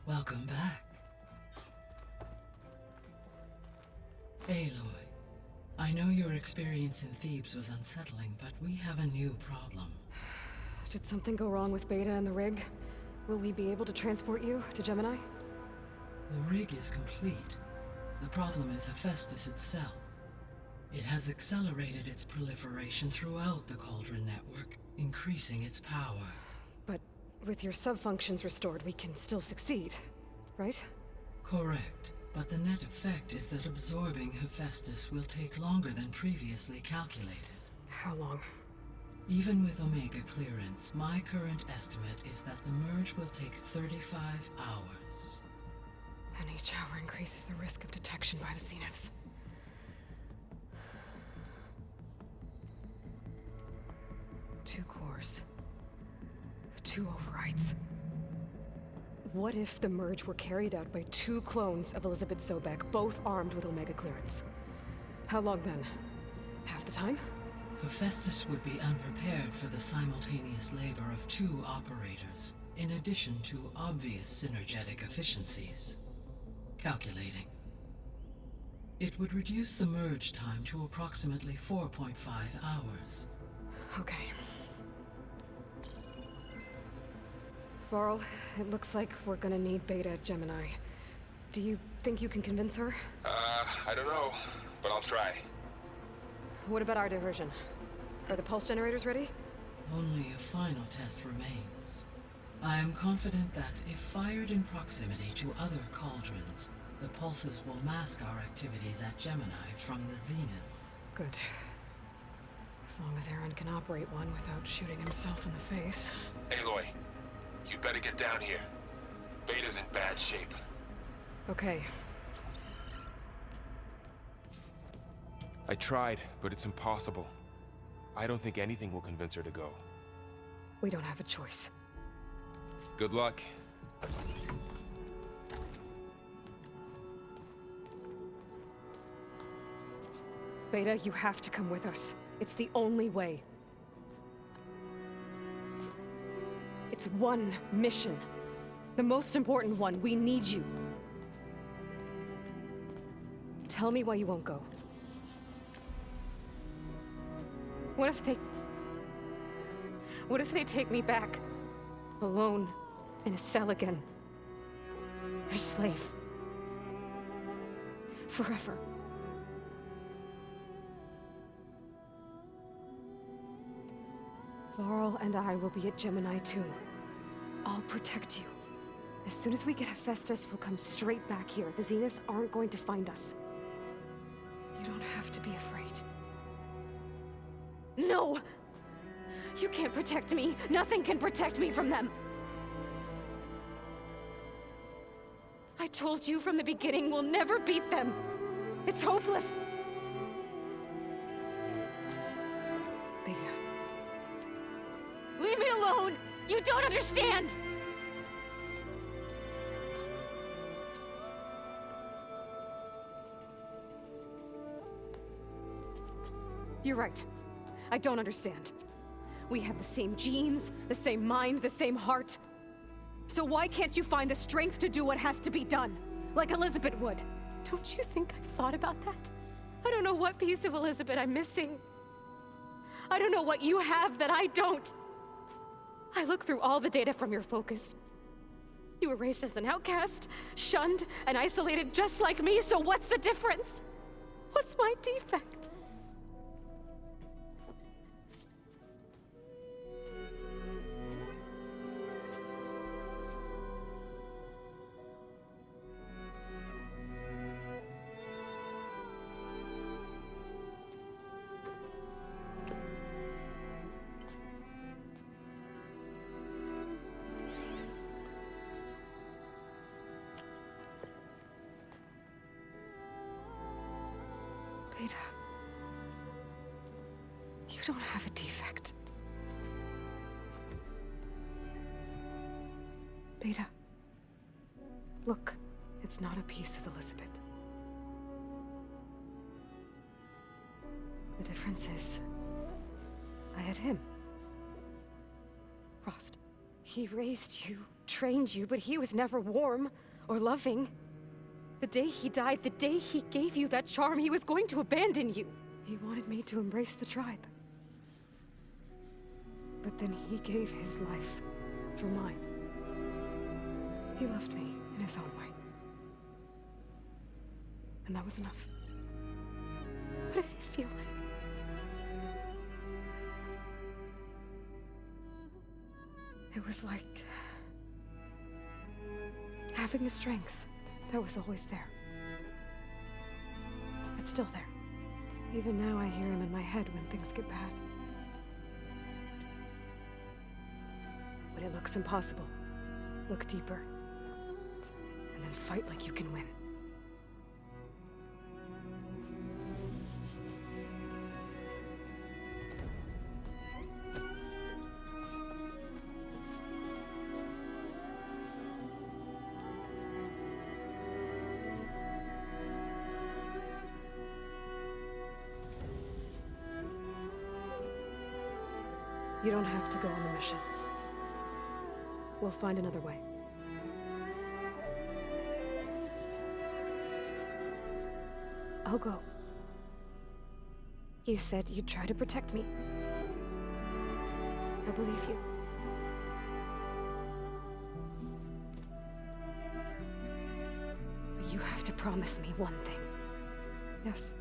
Welcome back. Aloy, I know your experience in Thebes was unsettling, but we have a new problem. Did something go wrong with Beta and the rig? Will we be able to transport you to Gemini? The rig is complete. The problem is Hephaestus itself. It has accelerated its proliferation throughout the Cauldron network, increasing its power. But with your sub-functions restored, we can still succeed, right? Correct, but the net effect is that absorbing Hephaestus will take longer than previously calculated. How long? Even with Omega clearance, my current estimate is that the merge will take 35 hours. And each hour increases the risk of detection by the Zeniths. 2 cores. 2 overrides. What if the merge were carried out by 2 clones of Elizabeth Sobek, both armed with Omega clearance? How long then? Half the time? Hephaestus would be unprepared for the simultaneous labor of 2 operators, in addition to obvious synergetic efficiencies. Calculating. It would reduce the merge time to approximately 4.5 hours. Okay. Varl, it looks like we're gonna need Beta at Gemini. Do you think you can convince her? I don't know, but I'll try. What about our diversion? Are the pulse generators ready? Only a final test remains. I am confident that if fired in proximity to other cauldrons, the pulses will mask our activities at Gemini from the Zeniths. Good. As long as Aaron can operate one without shooting himself in the face. Aloy, you better get down here. Beta's in bad shape. Okay. I tried, but it's impossible. I don't think anything will convince her to go. We don't have a choice. Good luck. Beta, you have to come with us. It's the only way. It's one mission. The most important one. We need you. Tell me why you won't go. What if they take me back? Alone, in a cell again. Their slave. Forever. Varl and I will be at Gemini too. I'll protect you. As soon as we get Hephaestus, we'll come straight back here. The Zeniths aren't going to find us. You don't have to be afraid. No! You can't protect me. Nothing can protect me from them. I told you from the beginning, we'll never beat them. It's hopeless. Beta. Leave me alone! You don't understand! You're right. I don't understand. We have the same genes, the same mind, the same heart. So why can't you find the strength to do what has to be done? Like Elizabeth would. Don't you think I've thought about that? I don't know what piece of Elizabeth I'm missing. I don't know what you have that I don't. I look through all the data from your focus. You were raised as an outcast, shunned, and isolated just like me, so what's the difference? What's my defect? Beta, you don't have a defect. Beta, look, it's not a piece of Elizabeth. The difference is, I had him. Frost. He raised you, trained you, but he was never warm or loving. The day he died, the day he gave you that charm, he was going to abandon you. He wanted me to embrace the tribe. But then he gave his life for mine. He loved me in his own way. And that was enough. What did it feel like? It was like having a strength that was always there. It's still there. Even now I hear him in my head when things get bad. When it looks impossible, look deeper. And then fight like you can win. You don't have to go on the mission. We'll find another way. I'll go. You said you'd try to protect me. I believe you. But you have to promise me one thing. Yes,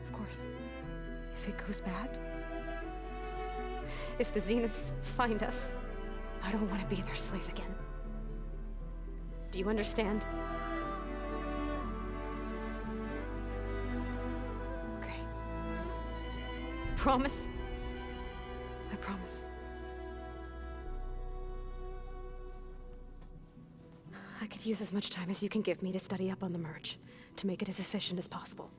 of course. If it goes bad, if the Zeniths find us, I don't want to be their slave again. Do you understand? Okay. Promise? I promise. I could use as much time as you can give me to study up on the merge, to make it as efficient as possible.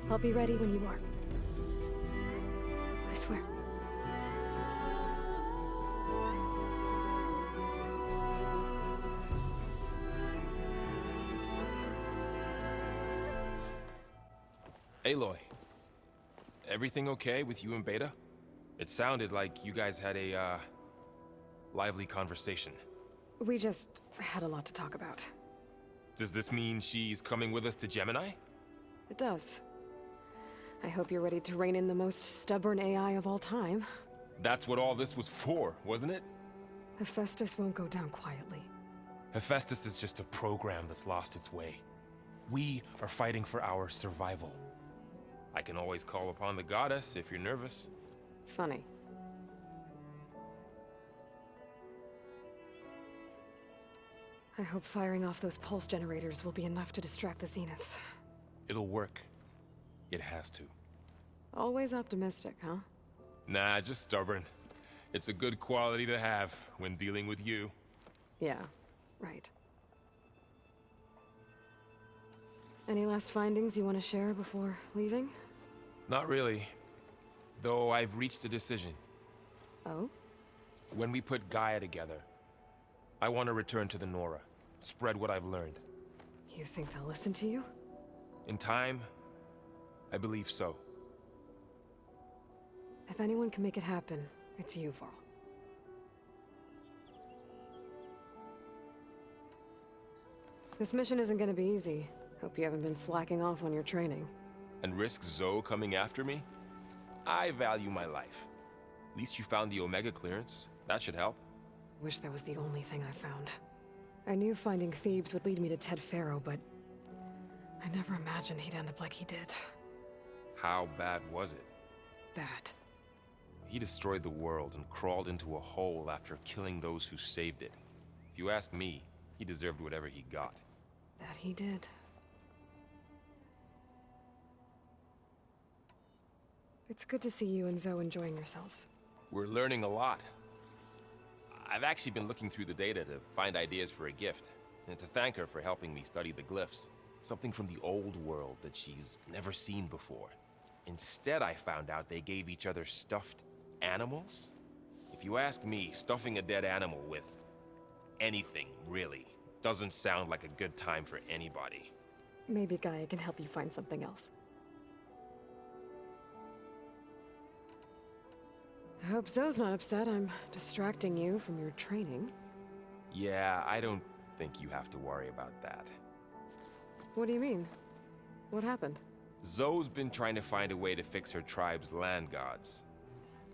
I'll be ready when you are. I swear. Aloy, everything okay with you and Beta? It sounded like you guys had a, lively conversation. We just had a lot to talk about. Does this mean she's coming with us to Gemini? It does. I hope you're ready to rein in the most stubborn AI of all time. That's what all this was for, wasn't it? Hephaestus won't go down quietly. Hephaestus is just a program that's lost its way. We are fighting for our survival. I can always call upon the goddess if you're nervous. Funny. I hope firing off those pulse generators will be enough to distract the Zeniths. It'll work. It has to. Always optimistic, huh? Nah, just stubborn. It's a good quality to have when dealing with you. Yeah, right. Any last findings you want to share before leaving? Not really. Though I've reached a decision. Oh? When we put Gaia together, I want to return to the Nora. Spread what I've learned. You think they'll listen to you? In time, I believe so. If anyone can make it happen, it's you, Varl. This mission isn't gonna be easy. Hope you haven't been slacking off on your training. And risk Zoe coming after me? I value my life. At least you found the Omega clearance. That should help. Wish that was the only thing I found. I knew finding Thebes would lead me to Ted Faro, but I never imagined he'd end up like he did. How bad was it? Bad. He destroyed the world and crawled into a hole after killing those who saved it. If you ask me, he deserved whatever he got. That he did. It's good to see you and Zoe enjoying yourselves. We're learning a lot. I've actually been looking through the data to find ideas for a gift, and to thank her for helping me study the glyphs. Something from the old world that she's never seen before. Instead, I found out they gave each other stuffed animals. If you ask me, stuffing a dead animal with anything, really, doesn't sound like a good time for anybody. Maybe Gaia can help you find something else. I hope Zoe's not upset I'm distracting you from your training. Yeah, I don't think you have to worry about that. What do you mean? What happened? Zoe's been trying to find a way to fix her tribe's land gods.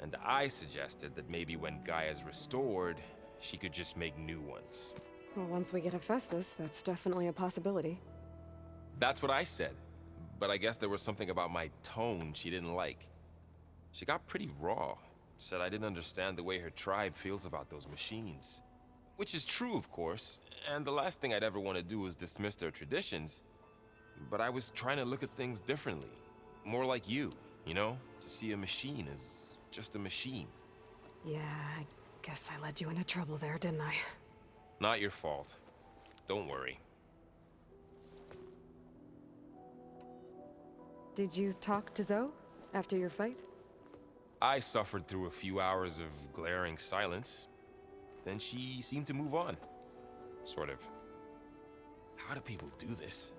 And I suggested that maybe when Gaia's restored, she could just make new ones. Well, once we get Hephaestus, that's definitely a possibility. That's what I said. But I guess there was something about my tone she didn't like. She got pretty raw. Said I didn't understand the way her tribe feels about those machines. Which is true, of course, and the last thing I'd ever want to do is dismiss their traditions. But I was trying to look at things differently. More like you know? To see a machine as just a machine. Yeah, I guess I led you into trouble there, didn't I? Not your fault. Don't worry. Did you talk to Zoe after your fight? I suffered through a few hours of glaring silence. Then she seemed to move on. Sort of. How do people do this?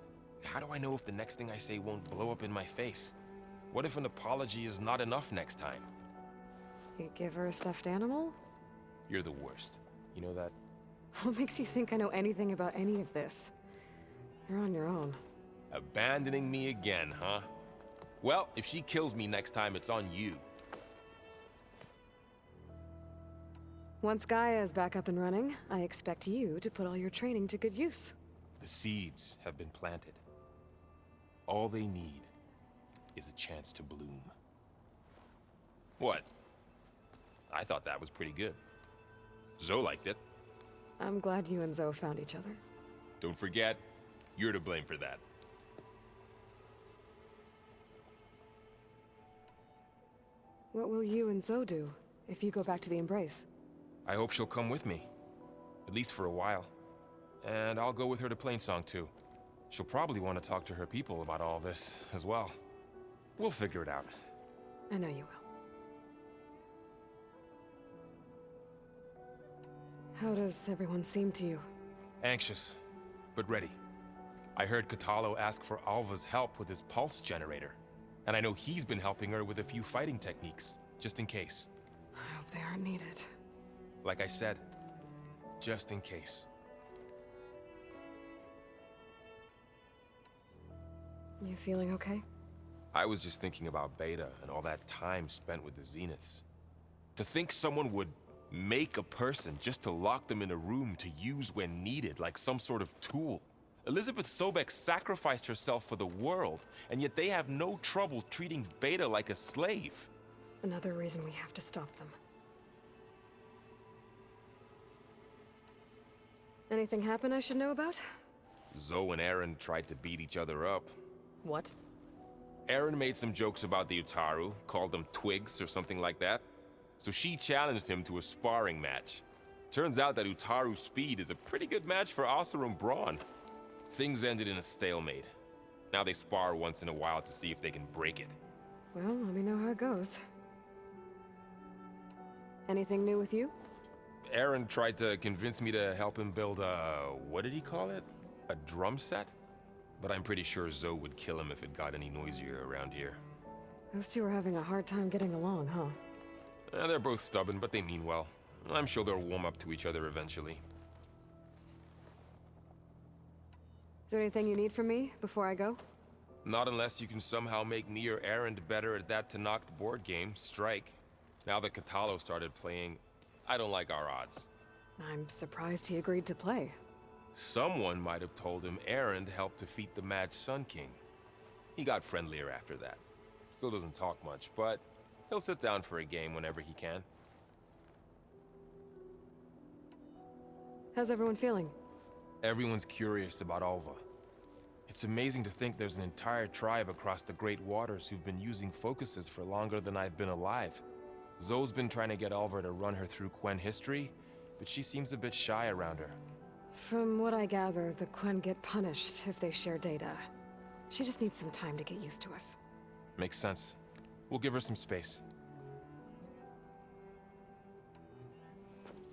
How do I know if the next thing I say won't blow up in my face? What if an apology is not enough next time? You give her a stuffed animal? You're the worst. You know that? What makes you think I know anything about any of this? You're on your own. Abandoning me again, huh? Well, if she kills me next time, it's on you. Once Gaia is back up and running, I expect you to put all your training to good use. The seeds have been planted. All they need is a chance to bloom. What? I thought that was pretty good. Zoe liked it. I'm glad you and Zoe found each other. Don't forget, you're to blame for that. What will you and Zoe do if you go back to the Embrace? I hope she'll come with me. At least for a while. And I'll go with her to Plainsong too. She'll probably want to talk to her people about all this as well. We'll figure it out. I know you will. How does everyone seem to you? Anxious, but ready. I heard Katalo ask for Alva's help with his pulse generator. And I know he's been helping her with a few fighting techniques, just in case. I hope they aren't needed. Like I said, just in case. You feeling okay? I was just thinking about Beta and all that time spent with the Zeniths. To think someone would make a person just to lock them in a room to use when needed, like some sort of tool. Elizabeth Sobek sacrificed herself for the world, and yet they have no trouble treating Beta like a slave. Another reason we have to stop them. Anything happen I should know about? Zoe and Aaron tried to beat each other up. What? Aaron made some jokes about the Utaru, called them twigs or something like that. So she challenged him to a sparring match. Turns out that Utaru speed is a pretty good match for Oseram brawn. Things ended in a stalemate. Now they spar once in a while to see if they can break it. Well, let me know how it goes. Anything new with you? Aaron tried to convince me to help him build a... what did he call it? A drum set? But I'm pretty sure Zoe would kill him if it got any noisier around here. Those two are having a hard time getting along, huh? They're both stubborn, but they mean well. I'm sure they'll warm up to each other eventually. Is there anything you need from me before I go? Not unless you can somehow make me or Aaron better at that Tanacht board game, Strike. Now that Katalo started playing, I don't like our odds. I'm surprised he agreed to play. Someone might have told him Aaron helped defeat the Mad Sun King. He got friendlier after that. Still doesn't talk much, but he'll sit down for a game whenever he can. How's everyone feeling? Everyone's curious about Alva. It's amazing to think there's an entire tribe across the Great Waters who've been using focuses for longer than I've been alive. Zoe's been trying to get Alva to run her through Quen history, but she seems a bit shy around her. From what I gather, the Quen get punished if they share data. She just needs some time to get used to us. Makes sense. We'll give her some space.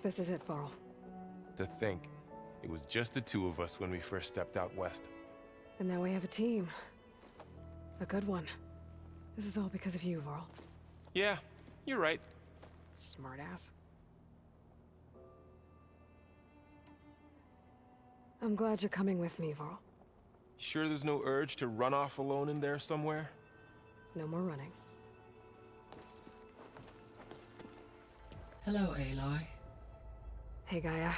This is it, Varl. To think, it was just the two of us when we first stepped out west. And now we have a team. A good one. This is all because of you, Varl. Yeah, you're right. Smartass. I'm glad you're coming with me, Varl. Sure there's no urge to run off alone in there somewhere? No more running. Hello, Aloy. Hey, Gaia.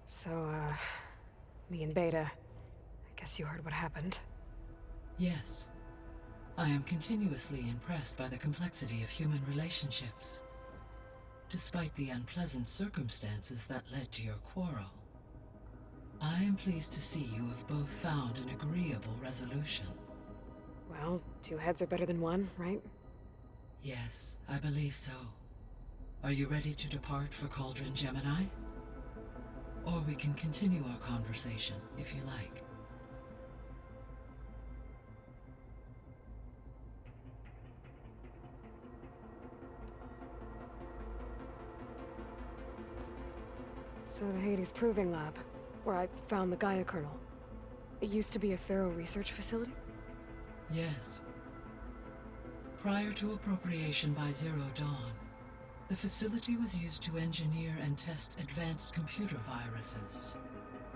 So, me and Beta, I guess you heard what happened. Yes. I am continuously impressed by the complexity of human relationships. Despite the unpleasant circumstances that led to your quarrel, I am pleased to see you have both found an agreeable resolution. Well, two heads are better than one, right? Yes, I believe so. Are you ready to depart for Cauldron Gemini? Or we can continue our conversation, if you like. So the Hades Proving Lab, where I found the Gaia kernel. It used to be a Pharaoh research facility? Yes. Prior to appropriation by Zero Dawn, the facility was used to engineer and test advanced computer viruses.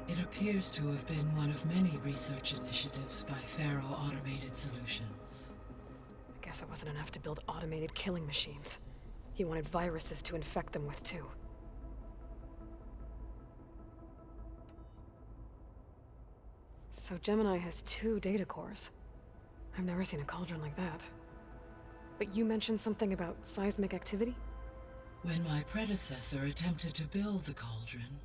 It appears to have been one of many research initiatives by Pharaoh Automated Solutions. I guess it wasn't enough to build automated killing machines. He wanted viruses to infect them with, too. So Gemini has 2 data cores. I've never seen a cauldron like that. But you mentioned something about seismic activity? When my predecessor attempted to build the cauldron,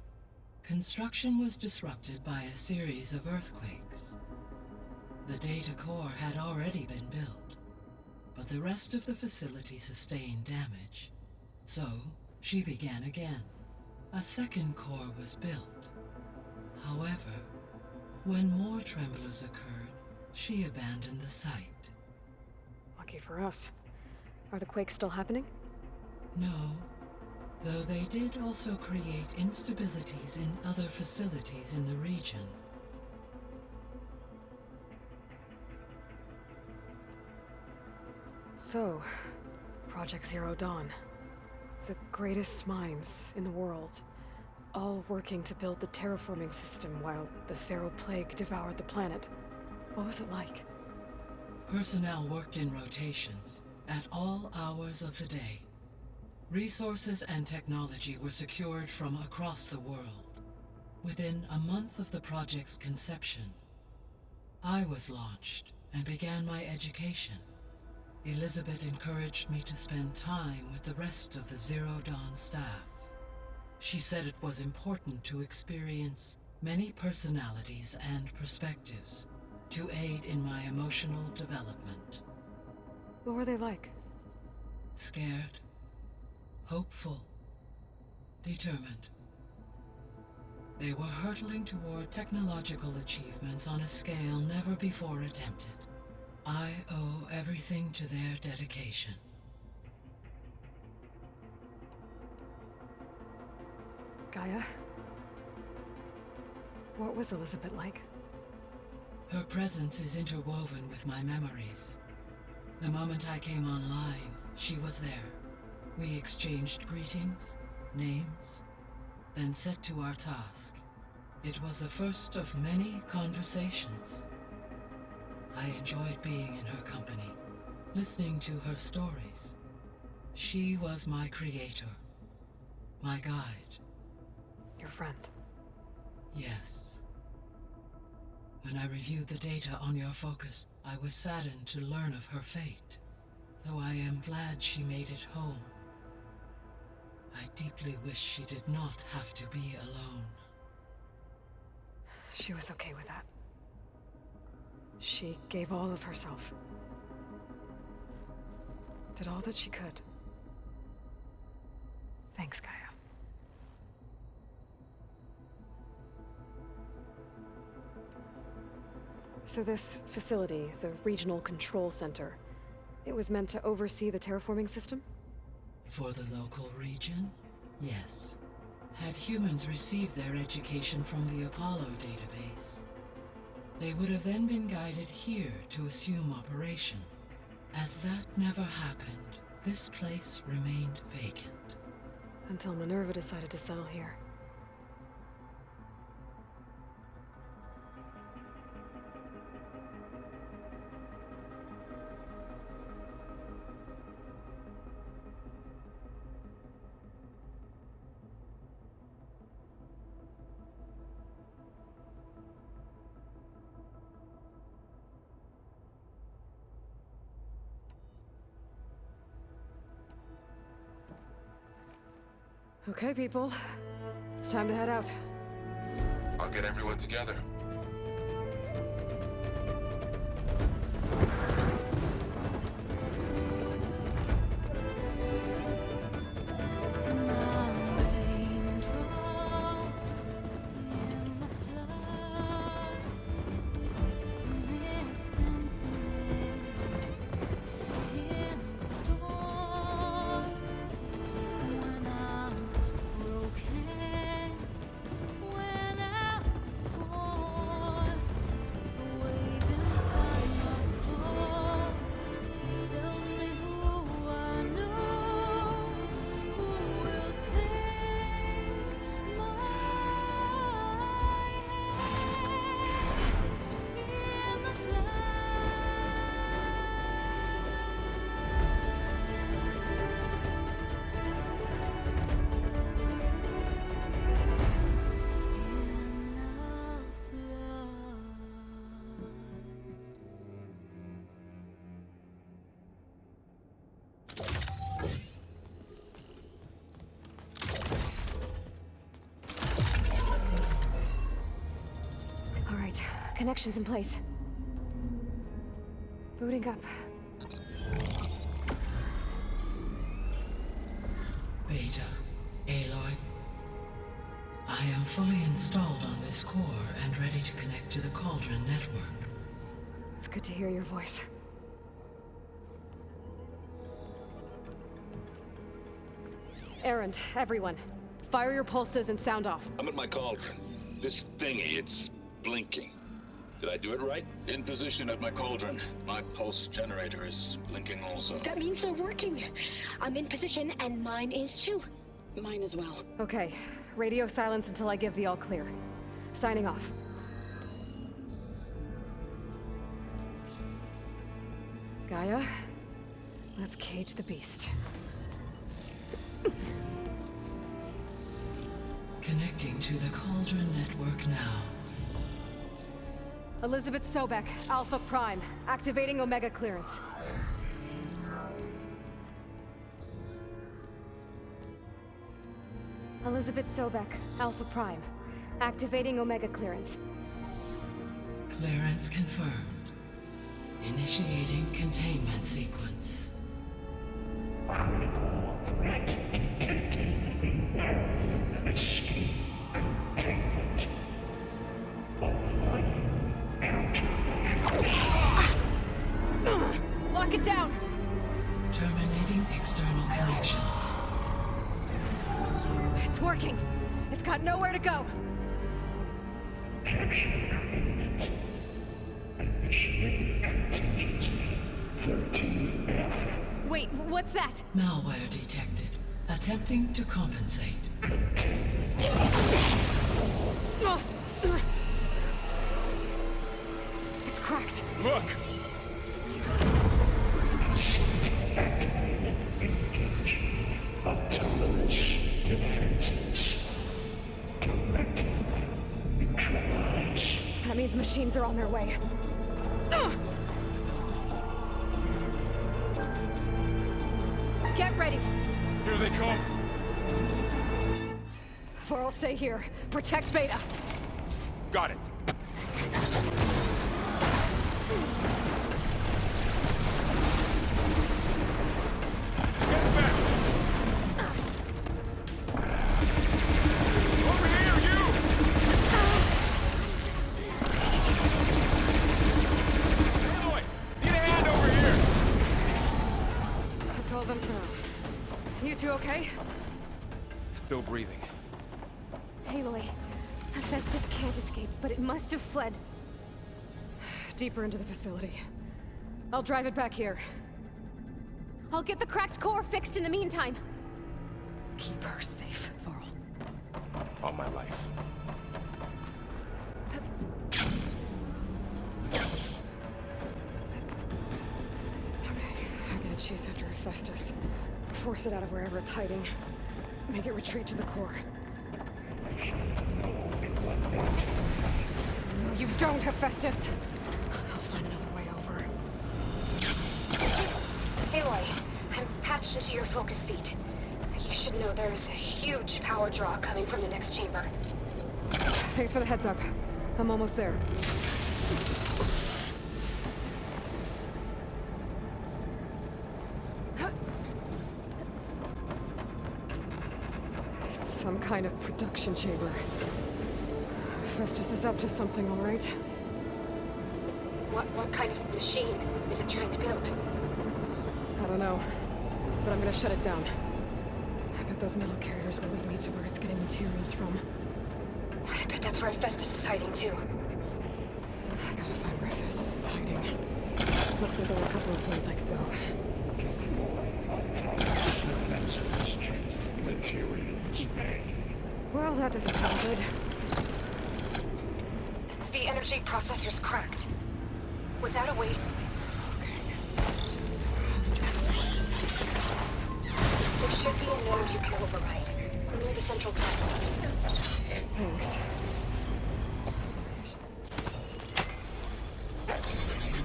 construction was disrupted by a series of earthquakes. The data core had already been built, but the rest of the facility sustained damage. So, she began again. A second core was built. However, when more tremblers occurred, she abandoned the site. Lucky for us. Are the quakes still happening? No, though they did also create instabilities in other facilities in the region. So, Project Zero Dawn. The greatest minds in the world, all working to build the terraforming system while the Pharaoh Plague devoured the planet. What was it like? Personnel worked in rotations, at all hours of the day. Resources and technology were secured from across the world. Within a month of the project's conception, I was launched and began my education. Elizabeth encouraged me to spend time with the rest of the Zero Dawn staff. She said it was important to experience many personalities and perspectives to aid in my emotional development. What were they like? Scared, hopeful, determined. They were hurtling toward technological achievements on a scale never before attempted. I owe everything to their dedication. Gaia? What was Elizabeth like? Her presence is interwoven with my memories. The moment I came online, she was there. We exchanged greetings, names, then set to our task. It was the first of many conversations. I enjoyed being in her company, listening to her stories. She was my creator, my guide. Your friend. Yes. When I reviewed the data on your focus, I was saddened to learn of her fate, though I am glad she made it home. I deeply wish she did not have to be alone. She was okay with that. She gave all of herself. Did all that she could. Thanks, Gaia. So this facility, the Regional Control Center, it was meant to oversee the terraforming system? For the local region, yes. Had humans received their education from the Apollo database, They would have then been guided here to assume operation. As that never happened, this place remained vacant. Until Minerva decided to settle here. Okay, people. It's time to head out. I'll get everyone together. Connections in place. Booting up. Beta, Aloy. I am fully installed on this core and ready to connect to the Cauldron network. It's good to hear your voice. Errand, everyone. Fire your pulses and sound off. I'm at my cauldron. This thingy, it's blinking. Did I do it right? In position at my cauldron. My pulse generator is blinking also. That means they're working. I'm in position, and mine is too. Mine as well. Okay. Radio silence until I give the all clear. Signing off. Gaia, let's cage the beast. Connecting to the Cauldron network now. Elizabeth Sobek, Alpha Prime, activating Omega clearance. Elizabeth Sobek, Alpha Prime, activating Omega clearance. Clearance confirmed. Initiating containment sequence. Critical threat detected in area escape containment. Applying countermeasures. Lock it down! Terminating external connections. It's working. It's got nowhere to go. Capture imminent. Initiating contingency 13F. Wait, what's that? Malware detected. Attempting to compensate. It's cracked. Look! Activated. Engaging autonomous defenses. Directive. Neutralize. That means machines are on their way. Get ready. Here they come! Vor'll stay here. Protect Beta. Got it. Get back! Over here, you! Aloy, need a hand over here! That's all of them for now. You two okay? Still breathing. Aloy, Hephaestus can't escape, but it must have fled. deeper into the facility. I'll drive it back here. I'll get the cracked core fixed in the meantime. Keep her safe, Varl. All my life. Okay, I gotta chase after Hephaestus. Force it out of wherever it's hiding. Make it retreat to the core. No, you don't, Hephaestus! I'll find another way over. Aloy, I'm patched into your focus feed. You should know there's a huge power draw coming from the next chamber. Thanks for the heads up. I'm almost there. It's some kind of production chamber. Festus is up to something, all right? What kind of machine is it trying to build? I don't know, but I'm gonna shut it down. I bet those metal carriers will lead me to where it's getting materials from. I bet that's where Festus is hiding too. I gotta find where Festus is hiding. Looks like there are a couple of places I could go. Materials made. Well, that doesn't sound good. The energy processor's cracked. Without a way... There should be a node you can override, near the central platform. Thanks.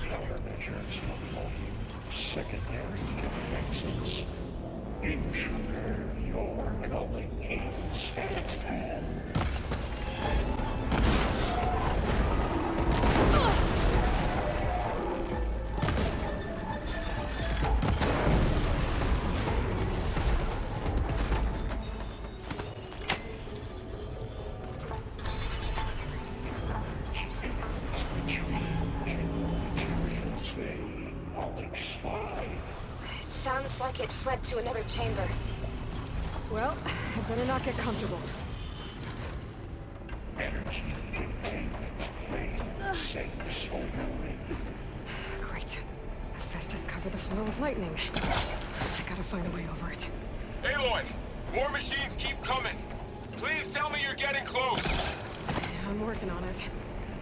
Countermeasures unlocking secondary defenses. Intruder, your culling aims at hand. Sounds like it fled to another chamber. Well, I better not get comfortable. Energy containment phase safe overlay. Great. Festus covered the floor with lightning. I gotta find a way over it. Aloy! More machines keep coming! Please tell me you're getting close! Yeah, I'm working on it.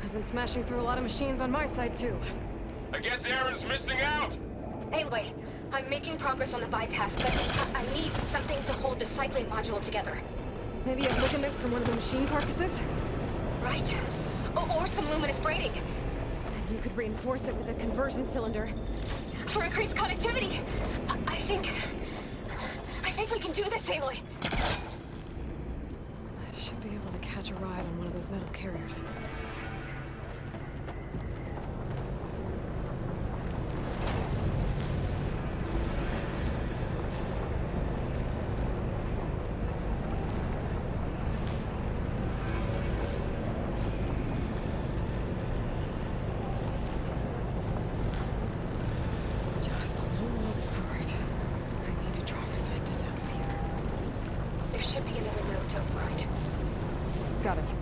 I've been smashing through a lot of machines on my side, too. I guess Aaron's missing out! Anyway, I'm making progress on the bypass, but I need something to hold the cycling module together. Maybe a ligament from one of the machine carcasses? Right? Or some luminous braiding. And you could reinforce it with a conversion cylinder. For increased connectivity. I think we can do this, Aloy. I should be able to catch a ride on one of those metal carriers. Just a little more. All right. I need to drive Hephaestus out of here. There should be another node to override. Got it.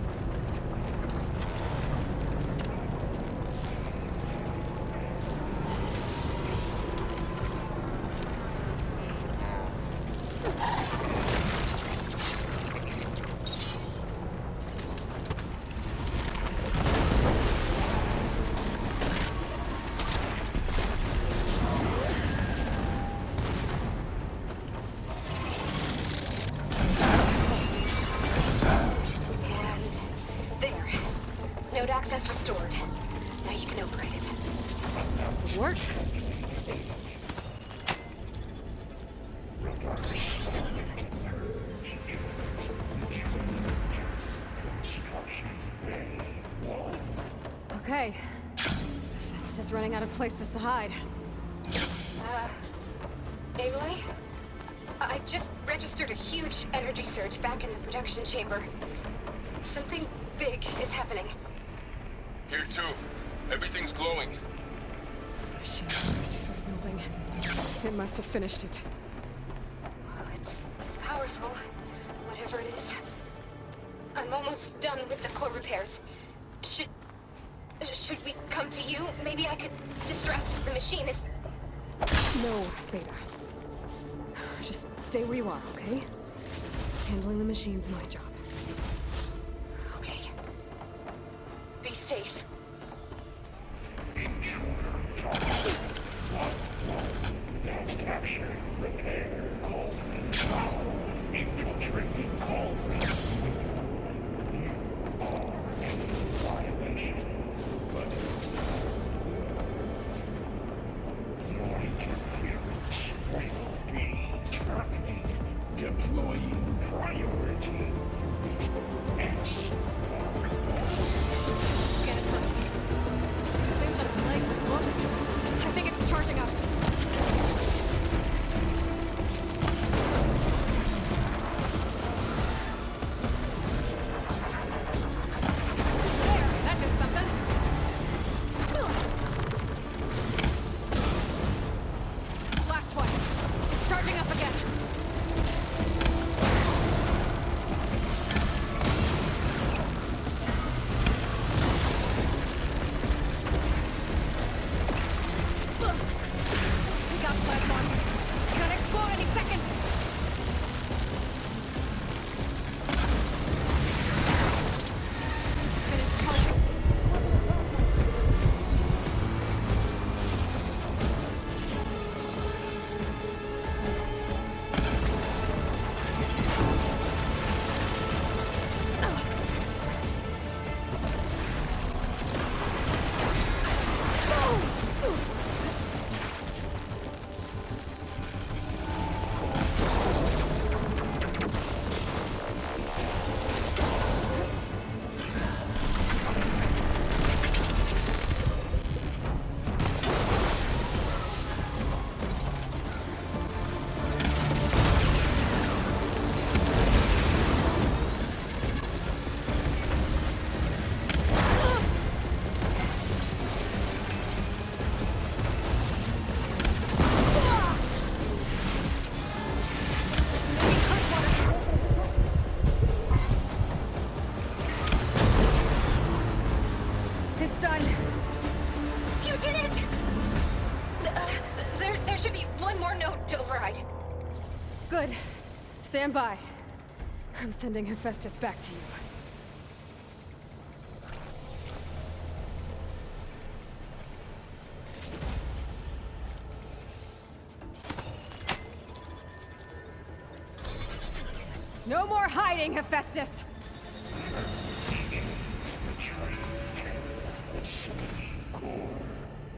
And there. Node access restored. Now you can operate it. Work? Okay. Festus is running out of places to hide. Aloy? I just registered a huge energy surge back in the production chamber. Something big is happening. Here too. Everything's glowing. The machine Festus was building. It must have finished it. Well, it's powerful, whatever it is. I'm almost done with the core repairs. Should should we come to you? Maybe I could distract the machine if... No, Beta. Just stay where you are, okay? Handling the machine's my job. Okay. Be safe. That's capture, repair, Cauldron, power, infiltrating Cauldron. You are a violation, but your interference will be terminated. Deploying priority. S. Scan it first. This thing's on its legs at the moment. I think it's charging up. There, that did something. Last one. It's charging up again. We got platform. It's gonna explode any second. Finish charging. It's done. You did it! There should be one more node to override. Good. Stand by. I'm sending Hephaestus back to you. No more hiding, Hephaestus!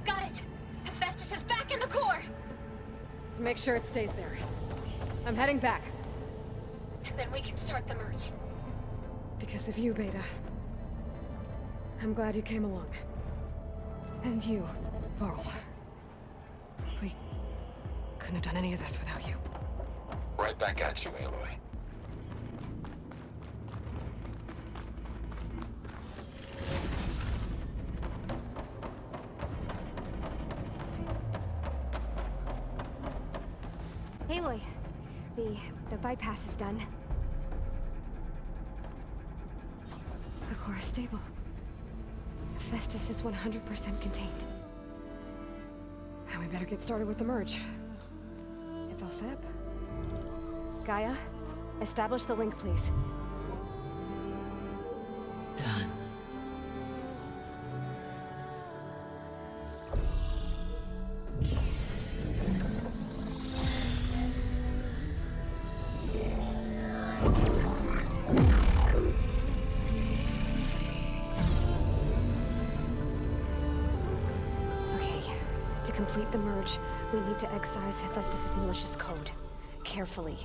Got it! Hephaestus is back in the core! Make sure it stays there. I'm heading back. And then we can start the merge. Because of you, Beta. I'm glad you came along. And you, Varl. We couldn't have done any of this without you. Right back at you, Aloy. Aloy, the bypass is done. The core is stable. Hephaestus is 100% contained. And we better get started with the merge. It's all set up. Gaia, establish the link, please. Done. Okay, to complete the merge, we need to excise Hephaestus' malicious code. Carefully.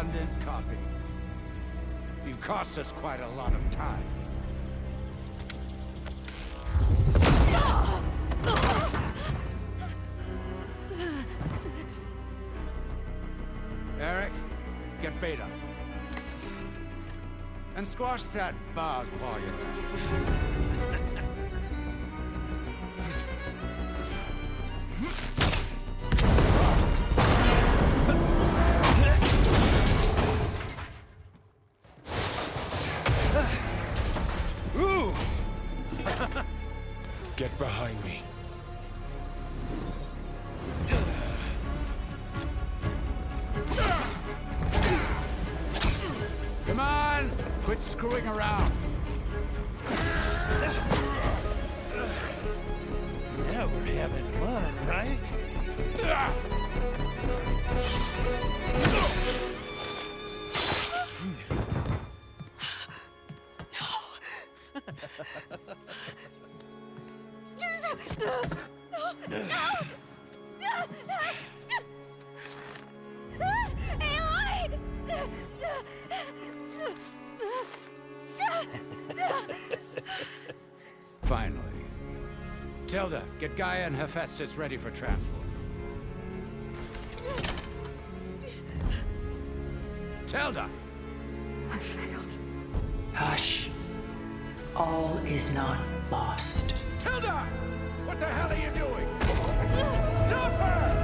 redundant copy. You cost us quite a lot of time. Eric, get Beta. And squash that bug while you're at it. Ooh! Get behind me. Come on! Quit screwing around. Now we're having fun, right? Finally. Tilda, get Gaia and Hephaestus ready for transport. Tilda! I failed. Hush. All is not lost. Tilda! What the hell are you doing? Stop her!